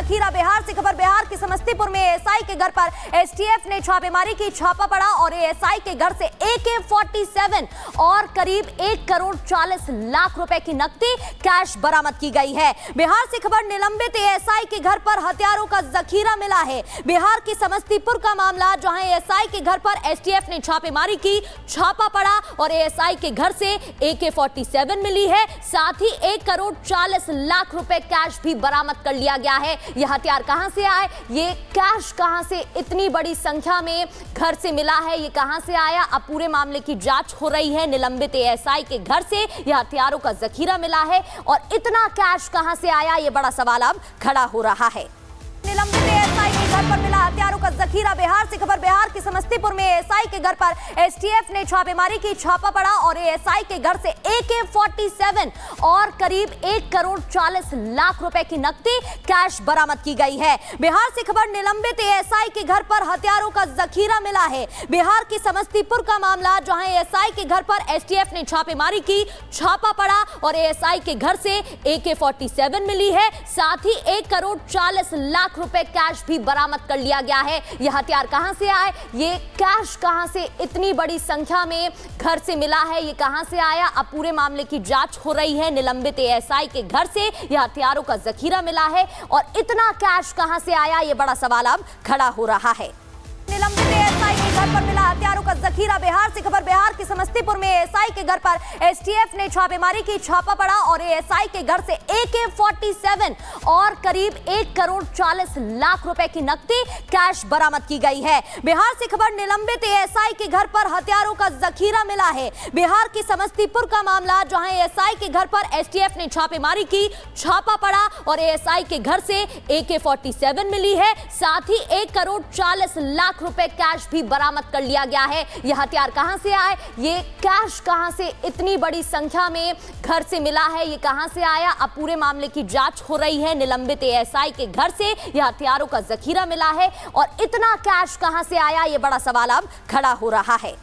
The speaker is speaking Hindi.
जखीरा। बिहार से खबर, बिहार के समस्तीपुर में एएसआई के घर पर एसटीएफ ने छापेमारी की। छापा पड़ा और एएसआई के घर से AK-47 और करीब 1 करोड़ 40 लाख रुपए की नकदी कैश बरामद की गई है। बिहार से खबर, निलंबित एएसआई के घर पर हथियारों का जखीरा मिला है। बिहार के समस्तीपुर का मामला, जहां एएसआई के घर पर एसटीएफ ने छापेमारी की। छापा पड़ा और एएसआई के घर से AK-47 मिली है, साथ ही 1 करोड़ 40 लाख रुपए कैश भी बरामद कर लिया गया है। यह हथियार कहां से आए, ये कैश कहां से इतनी बड़ी संख्या में घर से मिला है, ये कहां से आया, अब पूरे मामले की जांच हो रही है। निलंबित एएसआई के घर से यह हथियारों का जखीरा मिला है और इतना कैश कहां से आया, ये बड़ा सवाल अब खड़ा हो रहा है। निलंबित एएसआई के घर पर मिला हथियारों का जखीरा। बिहार से खबर, बिहार के समस्तीपुर में एएसआई के घर पर एसटीएफ ने छापेमारी की। छापा पड़ा और एएसआई के घर से AK-47 और करीब 1 करोड़ 40 लाख रुपए की नकदी कैश बरामद की गई है। बिहार से खबर, निलंबित एएसआई के घर पर हथियारों का जखीरा मिला है। बिहार के समस्तीपुर का मामला, जहां एएसआई के घर पर एसटीएफ ने छापेमारी की। छापा पड़ा और एएसआई के घर से AK-47 मिली है, साथ ही 1 करोड़ 40 लाख रुपए कैश भी बरामद कर लिया गया है। यह हथियार कहां से आए, ये कैश कहां से इतनी बड़ी संख्या में घर से मिला है, ये कहां से आया, अब पूरे मामले की जांच हो रही है। निलंबित एएसआई के घर से यह हथियारों का जखीरा मिला है और इतना कैश कहां से आया, ये बड़ा सवाल अब खड़ा हो रहा है। निलंबित एएसआई के घर पर मिला हथियारों का जखीरा। बिहार से खबर, बिहार के समस्तीपुर में एएसआई के घर पर एसटीएफ ने छापेमारी की। छापा पड़ा और एएसआई के घर से AK-47 और करीब 1 करोड़ 40 लाख रुपए की नकदी कैश बरामद की गई है। बिहार से खबर, निलंबित एएसआई के घर पर हथियारों का जखीरा मिला है। बिहार के समस्तीपुर का मामला, जहां एएसआई के घर पर एसटीएफ ने छापेमारी की। छापा पड़ा और एएसआई के घर से AK-47 मिली है, साथ ही 1 करोड़ 40 लाख रुपए कैश भी बरामद कर लिया गया है। यह हथियार कहां से आए, ये कैश कहां से इतनी बड़ी संख्या में घर से मिला है, ये कहां से आया, अब पूरे मामले की जांच हो रही है। निलंबित एएसआई के घर से यह हथियारों का जखीरा मिला है और इतना कैश कहां से आया, ये बड़ा सवाल अब खड़ा हो रहा है।